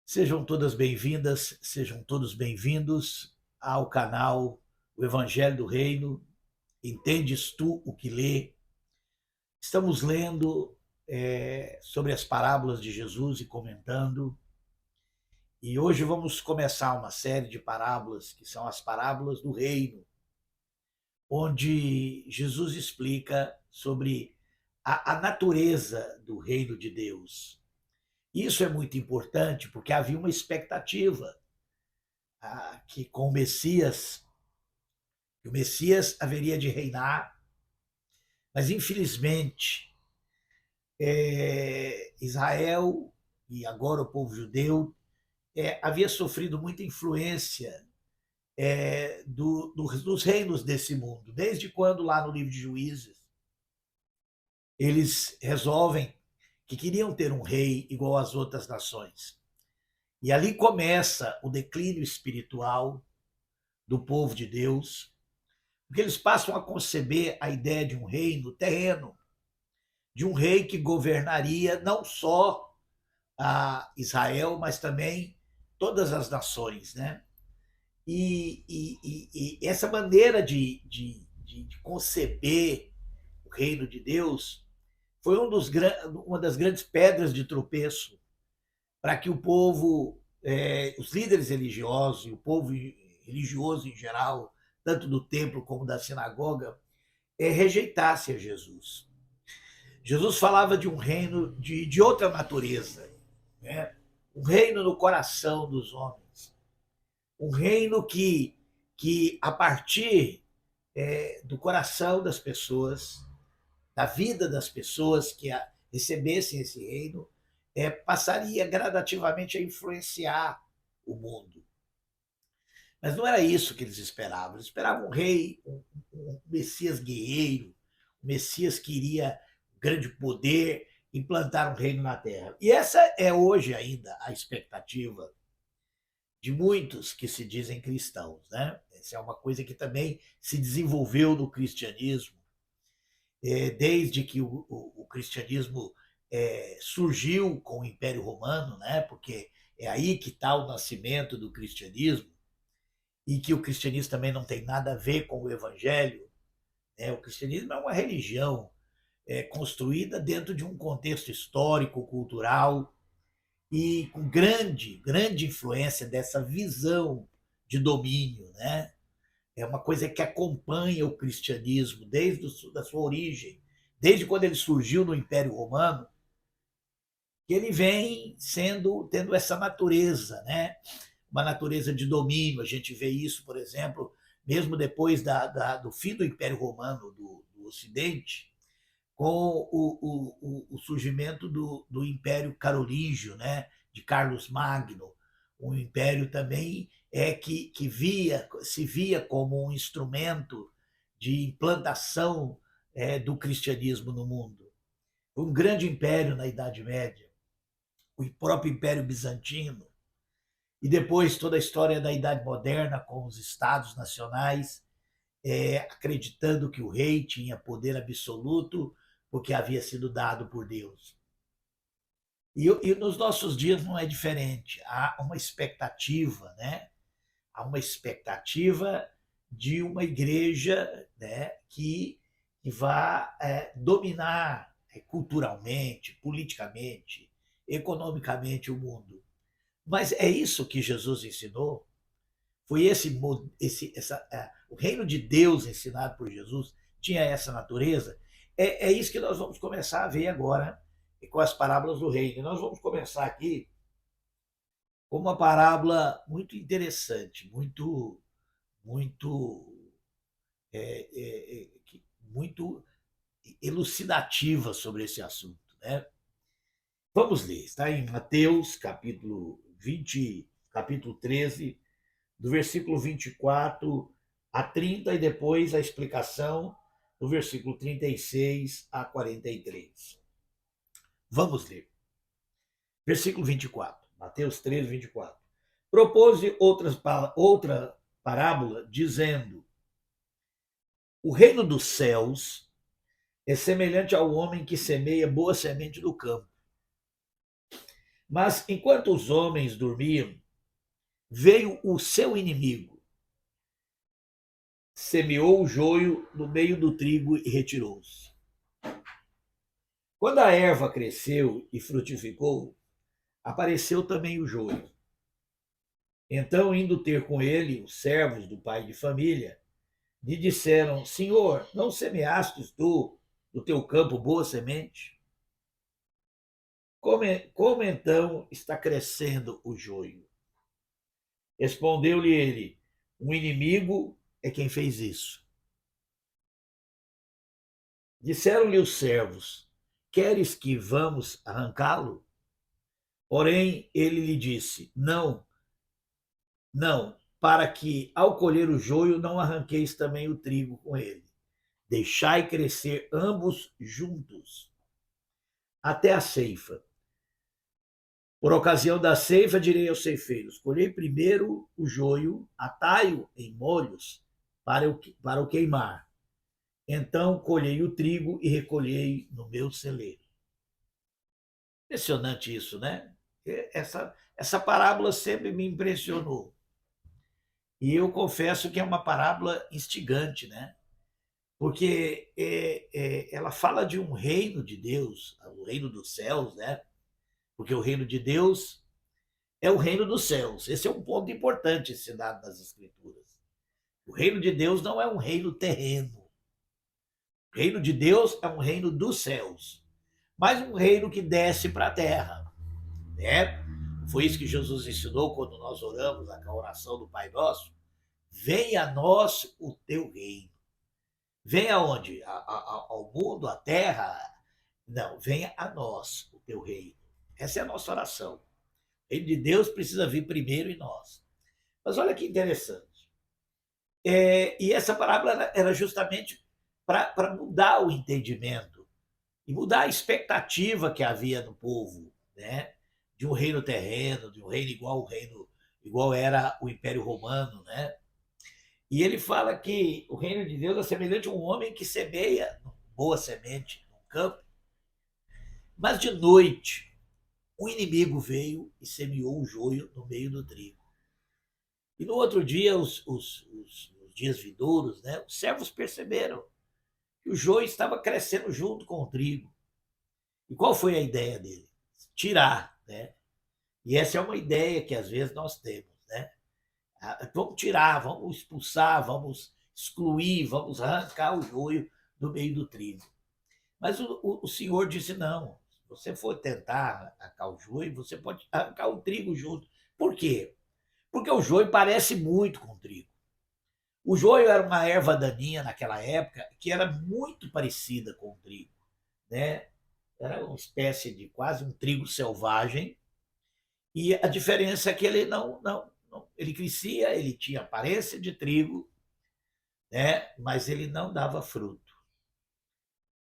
Sejam todas bem-vindas, sejam todos bem-vindos ao canal O Evangelho do Reino. Entendes tu o que lê? Estamos lendo sobre as parábolas de Jesus e comentando. E hoje vamos começar uma série de parábolas que são as parábolas do reino, onde Jesus explica sobre a natureza do reino de Deus. Isso é muito importante porque havia uma expectativa que com o Messias haveria de reinar, mas infelizmente Israel e agora o povo judeu havia sofrido muita influência dos reinos desse mundo. Desde quando lá no livro de Juízes eles resolvem que queriam ter um rei igual às outras nações. E ali começa o declínio espiritual do povo de Deus, porque eles passam a conceber a ideia de um reino terreno, de um rei que governaria não só a Israel, mas também todas as nações, né? E essa maneira de conceber o reino de Deus foi uma das grandes pedras de tropeço para que o povo, os líderes religiosos e o povo religioso em geral, tanto do templo como da sinagoga, rejeitasse a Jesus. Jesus falava de um reino de outra natureza, né? Um reino no coração dos homens, um reino que a partir do coração das pessoas, da vida das pessoas que recebessem esse reino, passaria gradativamente a influenciar o mundo. Mas não era isso que eles esperavam. Eles esperavam um rei, um Messias guerreiro, um Messias que iria grande poder, implantar um reino na Terra. E essa é hoje ainda a expectativa de muitos que se dizem cristãos, né? Essa é uma coisa que também se desenvolveu no cristianismo, desde que o cristianismo surgiu com o Império Romano, né? Porque é aí que está o nascimento do cristianismo, e que o cristianismo também não tem nada a ver com o evangelho. Né? O cristianismo é uma religião construída dentro de um contexto histórico, cultural, e com grande influência dessa visão de domínio. Né? É uma coisa que acompanha o cristianismo desde a sua origem, desde quando ele surgiu no Império Romano, que ele vem tendo essa natureza, né? Uma natureza de domínio. A gente vê isso, por exemplo, mesmo depois do fim do Império Romano do Ocidente, com o surgimento do Império Carolíngio, né, de Carlos Magno, um império também que se via como um instrumento de implantação do cristianismo no mundo. Um grande império na Idade Média, o próprio Império Bizantino, e depois toda a história da Idade Moderna com os estados nacionais, acreditando que o rei tinha poder absoluto porque havia sido dado por Deus. E nos nossos dias não é diferente. Há uma expectativa, né? Há uma expectativa de uma igreja, né, que vá dominar culturalmente, politicamente, economicamente o mundo. Mas é isso que Jesus ensinou? Foi o reino de Deus ensinado por Jesus tinha essa natureza? É isso que nós vamos começar a ver agora com as parábolas do reino. E nós vamos começar aqui com uma parábola muito interessante, muito, muito elucidativa sobre esse assunto. Né? Vamos ler, está em Mateus, capítulo 13, do versículo 24 a 30, e depois a explicação do versículo 36 a 43. Vamos ler. Versículo 24, Mateus 13, 24. Propôs outra parábola, dizendo: o reino dos céus é semelhante ao homem que semeia boa semente no campo. Mas enquanto os homens dormiam, veio o seu inimigo, semeou o joio no meio do trigo e retirou-se. Quando a erva cresceu e frutificou, apareceu também o joio. Então, indo ter com ele os servos do pai de família, lhe disseram: Senhor, não semeastes tu no teu campo boa semente? Como então está crescendo o joio? Respondeu-lhe ele: um inimigo é quem fez isso. Disseram-lhe os servos: queres que vamos arrancá-lo? Porém, ele lhe disse: não, não, para que ao colher o joio não arranqueis também o trigo com ele. Deixai crescer ambos juntos até a ceifa. Por ocasião da ceifa, direi aos ceifeiros: colhei primeiro o joio, atai-o em molhos para o queimar. Então colhei o trigo e recolhei no meu celeiro. Impressionante isso, né? Essa parábola sempre me impressionou. E eu confesso que é uma parábola instigante, né? Porque ela fala de um reino de Deus, o reino dos céus, né? Porque o reino de Deus é o reino dos céus. Esse é um ponto importante ensinado nas Escrituras. O reino de Deus não é um reino terreno. O reino de Deus é um reino dos céus, mas um reino que desce para a terra, né? Foi isso que Jesus ensinou quando nós oramos a oração do Pai Nosso. Venha a nós o teu reino. Venha aonde? Ao mundo, à terra? Não, venha a nós o teu reino. Essa é a nossa oração. O reino de Deus precisa vir primeiro em nós. Mas olha que interessante. E essa parábola era justamente para mudar o entendimento e mudar a expectativa que havia no povo, né? De um reino terreno, de um reino igual era o Império Romano, né? E ele fala que o reino de Deus é semelhante a um homem que semeia boa semente no campo, mas de noite o inimigo veio e semeou o joio no meio do trigo. E no outro dia, os dias vindouros, né, os servos perceberam que o joio estava crescendo junto com o trigo. E qual foi a ideia dele? Tirar, né? E essa é uma ideia que às vezes nós temos, né? Vamos tirar, vamos expulsar, vamos excluir, vamos arrancar o joio do meio do trigo. Mas o Senhor disse: não, se você for tentar arrancar o joio, você pode arrancar o trigo junto. Por quê? Porque o joio parece muito com o trigo. O joio era uma erva daninha naquela época que era muito parecida com o trigo, né? Era uma espécie de quase um trigo selvagem. E a diferença é que ele não ele crescia, ele tinha aparência de trigo, né? Mas ele não dava fruto.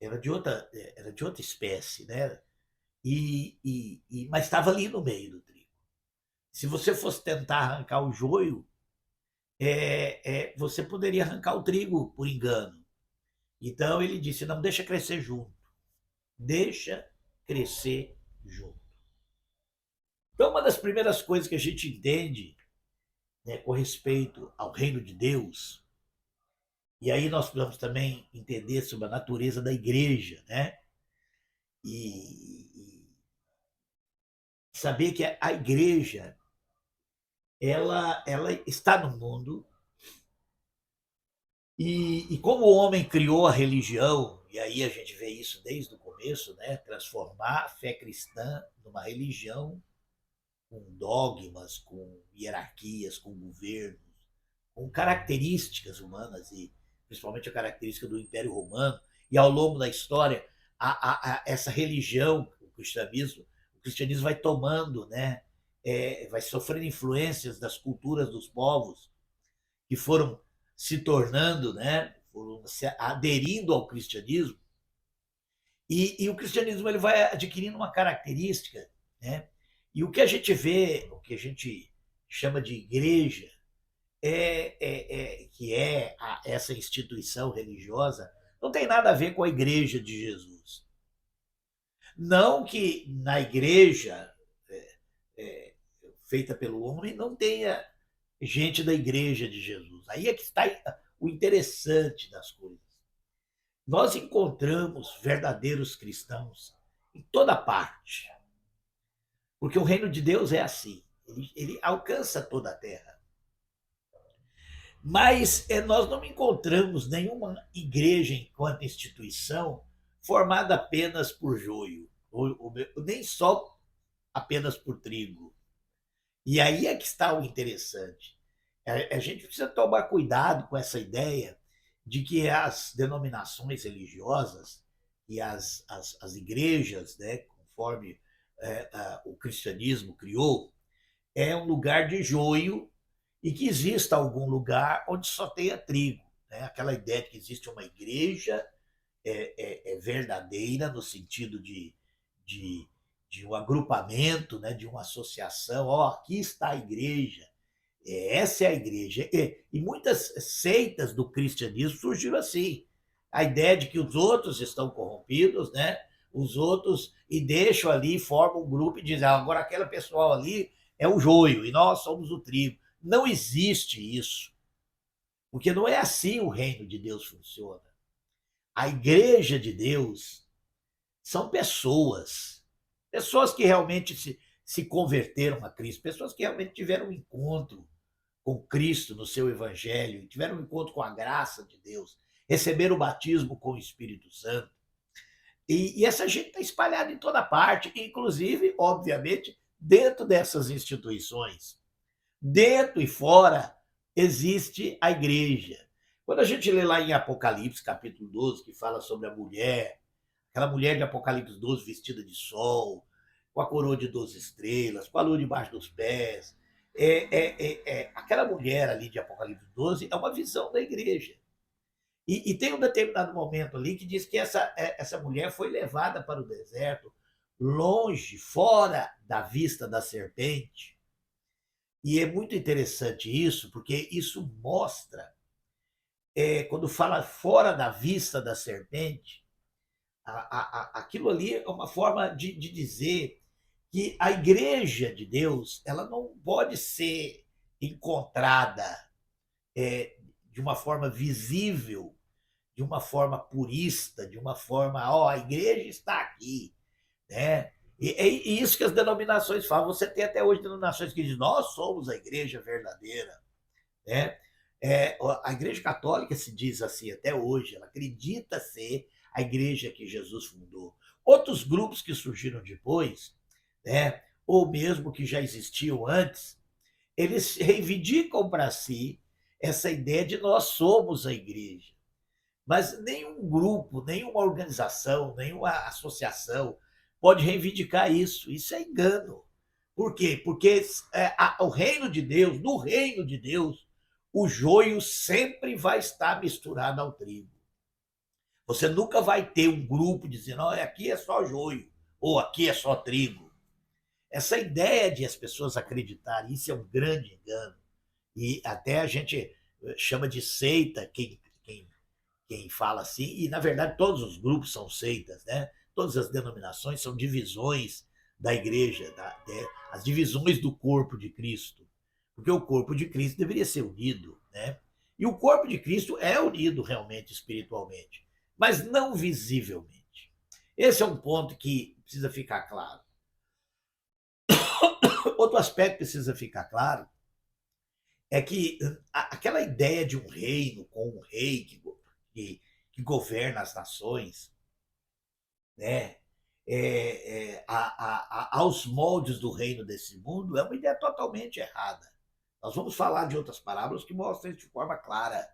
Era de outra espécie, né? Mas estava ali no meio do trigo. Se você fosse tentar arrancar o joio, você poderia arrancar o trigo por engano. Então ele disse: não, deixa crescer junto. Deixa crescer junto. Então, uma das primeiras coisas que a gente entende, né, com respeito ao reino de Deus, e aí nós precisamos também entender sobre a natureza da igreja, né? E saber que a igreja ela está no mundo e como o homem criou a religião, e aí a gente vê isso desde o começo, né? Transformar a fé cristã numa religião com dogmas, com hierarquias, com governos, com características humanas, e principalmente a característica do Império Romano, e ao longo da história, essa religião, o cristianismo vai tomando, né, vai sofrendo influências das culturas dos povos que foram se tornando, né, foram se aderindo ao cristianismo, e o cristianismo ele vai adquirindo uma característica, né, e o que a gente vê, o que a gente chama de igreja, que é essa instituição religiosa, não tem nada a ver com a igreja de Jesus. Não que na igreja feita pelo homem não tenha gente da igreja de Jesus. Aí é que está o interessante das coisas. Nós encontramos verdadeiros cristãos em toda parte, porque o reino de Deus é assim, ele alcança toda a terra. Mas nós não encontramos nenhuma igreja enquanto instituição formada apenas por joio, ou nem só apenas por trigo. E aí é que está o interessante. A gente precisa tomar cuidado com essa ideia de que as denominações religiosas e as igrejas, né, conforme o cristianismo criou, é um lugar de joio e que exista algum lugar onde só tenha trigo. Né? Aquela ideia de que existe uma igreja verdadeira no sentido de, de um agrupamento, né, de uma associação. Ó, aqui está a igreja, essa é a igreja. E muitas seitas do cristianismo surgiram assim. A ideia de que os outros estão corrompidos, né? Os outros, e deixam ali, formam um grupo e dizem, agora aquela pessoal ali é o joio e nós somos o trigo. Não existe isso, porque não é assim o reino de Deus funciona. A igreja de Deus são pessoas, pessoas que realmente se converteram a Cristo, pessoas que realmente tiveram um encontro com Cristo no seu evangelho, tiveram um encontro com a graça de Deus, receberam o batismo com o Espírito Santo. E essa gente está espalhada em toda parte, inclusive, obviamente, dentro dessas instituições. Dentro e fora existe a igreja. Quando a gente lê lá em Apocalipse, capítulo 12, que fala sobre a mulher, aquela mulher de Apocalipse 12 vestida de sol, com a coroa de 12 estrelas, com a lua debaixo dos pés. Aquela mulher ali de Apocalipse 12 é uma visão da igreja. E tem um determinado momento ali que diz que essa mulher foi levada para o deserto, longe, fora da vista da serpente. E é muito interessante isso, porque isso mostra, quando fala fora da vista da serpente, aquilo ali é uma forma de dizer que a igreja de Deus ela não pode ser encontrada de uma forma visível, de uma forma purista, de uma forma, ó, a igreja está aqui, né? E isso que as denominações falam. Você tem até hoje denominações que dizem, nós somos a igreja verdadeira, né? A igreja católica se diz assim até hoje, ela acredita ser a igreja que Jesus fundou. Outros grupos que surgiram depois, né, ou mesmo que já existiam antes, eles reivindicam para si essa ideia de nós somos a igreja. Mas nenhum grupo, nenhuma organização, nenhuma associação pode reivindicar isso. Isso é engano. Por quê? Porque o reino de Deus, no reino de Deus, o joio sempre vai estar misturado ao trigo. Você nunca vai ter um grupo dizendo, oh, aqui é só joio, ou aqui é só trigo. Essa ideia de as pessoas acreditarem, isso é um grande engano. E até a gente chama de seita quem fala assim, e na verdade todos os grupos são seitas, né? Todas as denominações são divisões da igreja, as divisões do corpo de Cristo, porque o corpo de Cristo deveria ser unido, né? E o corpo de Cristo é unido realmente espiritualmente, mas não visivelmente. Esse é um ponto que precisa ficar claro. Outro aspecto que precisa ficar claro é que aquela ideia de um reino com um rei que governa as nações, né, aos moldes do reino desse mundo, é uma ideia totalmente errada. Nós vamos falar de outras parábolas que mostram de forma clara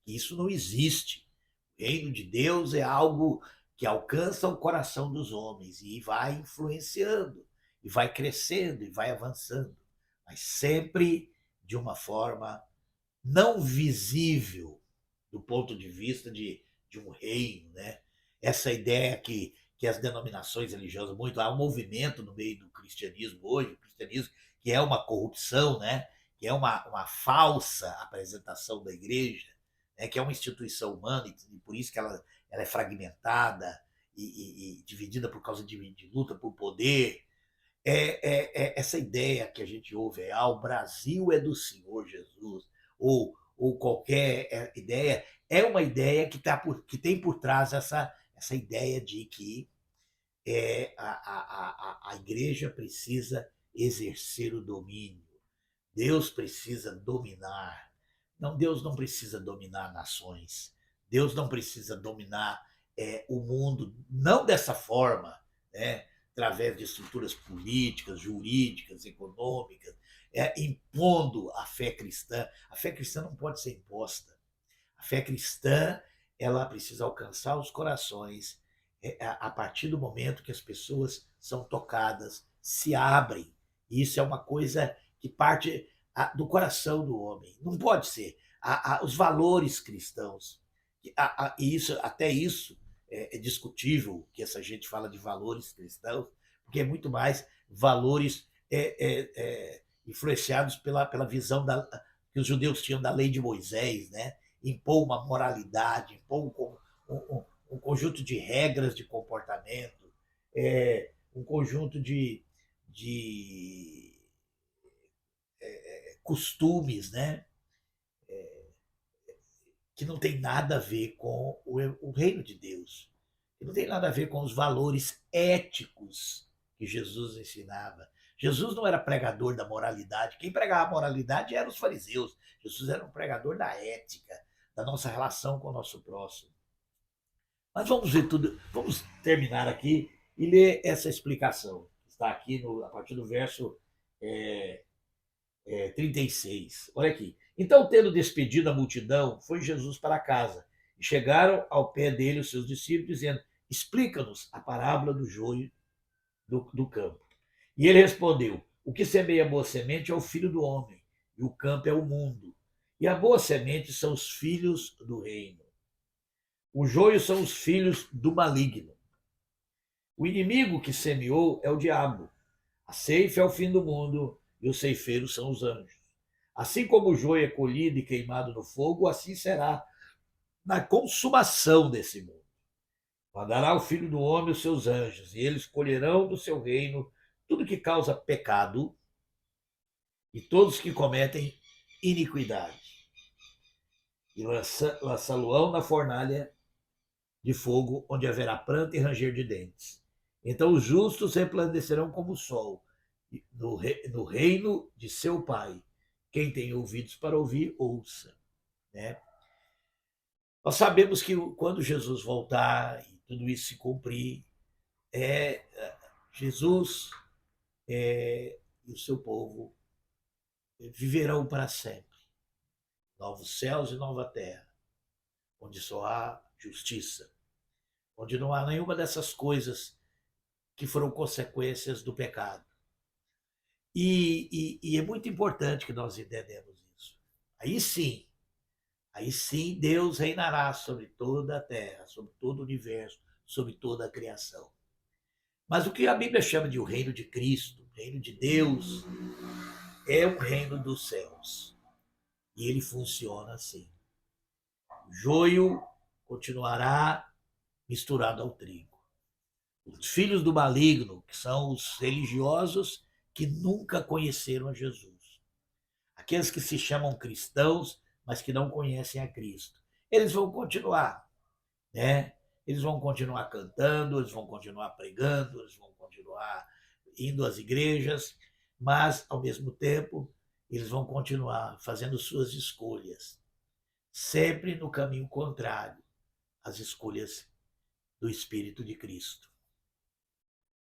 que isso não existe. O reino de Deus é algo que alcança o coração dos homens e vai influenciando, e vai crescendo, e vai avançando, mas sempre de uma forma não visível do ponto de vista de um reino, né? Essa ideia que as denominações religiosas, muito há um movimento no meio do cristianismo hoje, o cristianismo que é uma corrupção, né? Que é uma falsa apresentação da igreja, né? Que é uma instituição humana e por isso que ela é fragmentada e dividida por causa de luta por poder. essa ideia que a gente ouve, o Brasil é do Senhor Jesus, ou qualquer ideia, é uma ideia que tem por trás essa ideia de que a igreja precisa exercer o domínio, Deus precisa dominar. Não, Deus não precisa dominar nações, Deus não precisa dominar o mundo, não dessa forma, né? Através de estruturas políticas, jurídicas, econômicas, impondo a fé cristã. A fé cristã não pode ser imposta. A fé cristã, ela precisa alcançar os corações a partir do momento que as pessoas são tocadas, se abrem. E isso é uma coisa que parte do coração do homem. Não pode ser. Os valores cristãos, e isso, até isso é discutível, que essa gente fala de valores cristãos, porque é muito mais valores influenciados pela visão que os judeus tinham da lei de Moisés, né? Impor uma moralidade, impor um conjunto de regras de comportamento, um conjunto de costumes, né? Que não tem nada a ver com o reino de Deus, que não tem nada a ver com os valores éticos que Jesus ensinava. Jesus não era pregador da moralidade. Quem pregava a moralidade eram os fariseus. Jesus era um pregador da ética, da nossa relação com o nosso próximo. Mas vamos ver tudo, vamos terminar aqui e ler essa explicação. Está aqui a partir do verso 36. Olha aqui. Então, tendo despedido a multidão, foi Jesus para casa. E chegaram ao pé dele os seus discípulos, dizendo: explica-nos a parábola do joio do campo. E ele respondeu: o que semeia a boa semente é o filho do homem, e o campo é o mundo. E a boa semente são os filhos do reino. O joio são os filhos do maligno. O inimigo que semeou é o diabo. A ceifa é o fim do mundo, e os ceifeiros são os anjos. Assim como o joio é colhido e queimado no fogo, assim será na consumação desse mundo. Mandará o Filho do Homem os seus anjos, e eles colherão do seu reino tudo que causa pecado e todos que cometem iniquidade. E lançá-lo-ão na fornalha de fogo, onde haverá pranto e ranger de dentes. Então os justos resplandecerão como o sol no reino de seu Pai. Quem tem ouvidos para ouvir, ouça. Né? Nós sabemos que quando Jesus voltar e tudo isso se cumprir, Jesus e o seu povo viverão para sempre. Novos céus e nova terra, onde só há justiça, onde não há nenhuma dessas coisas que foram consequências do pecado. E é muito importante que nós entendamos isso. Aí sim Deus reinará sobre toda a terra, sobre todo o universo, sobre toda a criação. Mas o que a Bíblia chama de o reino de Cristo, o reino de Deus, é o reino dos céus. E ele funciona assim. O joio continuará misturado ao trigo. Os filhos do maligno, que são os religiosos que nunca conheceram a Jesus. Aqueles que se chamam cristãos, mas que não conhecem a Cristo. Eles vão continuar, né? Eles vão continuar cantando, eles vão continuar pregando, eles vão continuar indo às igrejas, mas, ao mesmo tempo, eles vão continuar fazendo suas escolhas, sempre no caminho contrário às escolhas do Espírito de Cristo.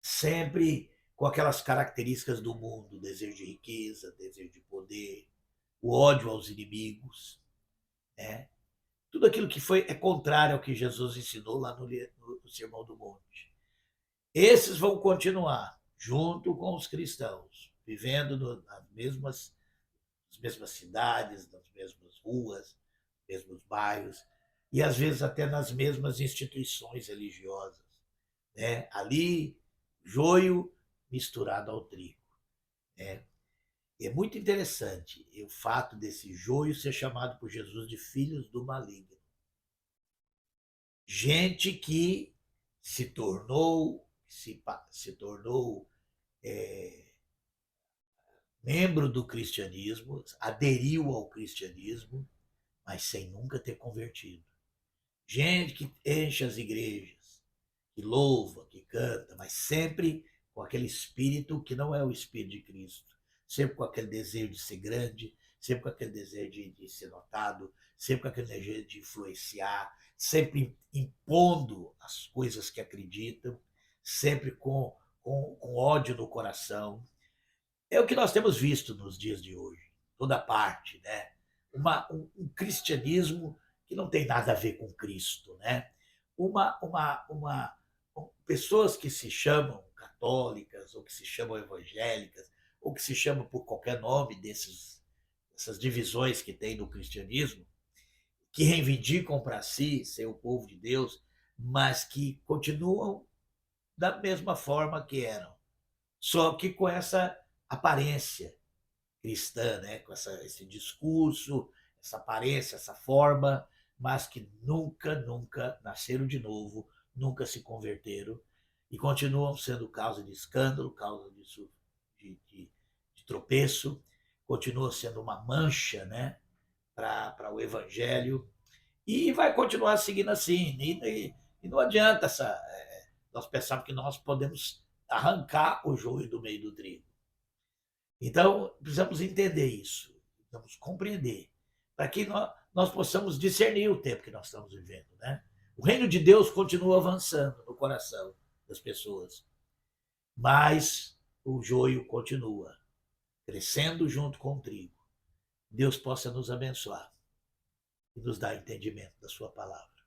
Sempre com aquelas características do mundo, desejo de riqueza, desejo de poder, o ódio aos inimigos, né? Tudo aquilo que é contrário ao que Jesus ensinou lá no Sermão do Monte. Esses vão continuar junto com os cristãos, vivendo nas mesmas cidades, nas mesmas ruas, mesmos bairros, e às vezes até nas mesmas instituições religiosas. Né? Ali, joio misturado ao trigo. Né? É muito interessante o fato desse joio ser chamado por Jesus de filhos do maligno. Gente que se tornou membro do cristianismo, aderiu ao cristianismo, mas sem nunca ter convertido. Gente que enche as igrejas, que louva, que canta, mas sempre com aquele espírito que não é o espírito de Cristo. Sempre com aquele desejo de ser grande, sempre com aquele desejo de ser notado, sempre com aquele desejo de influenciar, sempre impondo as coisas que acreditam, sempre com ódio no coração. É o que nós temos visto nos dias de hoje, toda parte, né? Um cristianismo que não tem nada a ver com Cristo, né? Pessoas que se chamam católicas, ou que se chamam evangélicas, ou que se chamam por qualquer nome dessas divisões que tem no cristianismo, que reivindicam para si ser o povo de Deus, mas que continuam da mesma forma que eram, só que com essa aparência cristã, né? Com esse discurso, essa aparência, essa forma, mas que nunca nasceram de novo, nunca se converteram e continuam sendo causa de escândalo, causa de tropeço, continua sendo uma mancha, né, para o evangelho e vai continuar seguindo assim. E não adianta nós pensarmos que nós podemos arrancar o joio do meio do trigo. Então, precisamos entender isso, precisamos compreender, para que nós possamos discernir o tempo que nós estamos vivendo. Né? O reino de Deus continua avançando no coração das pessoas, mas o joio continua crescendo junto com o trigo. Deus possa nos abençoar e nos dar entendimento da sua palavra.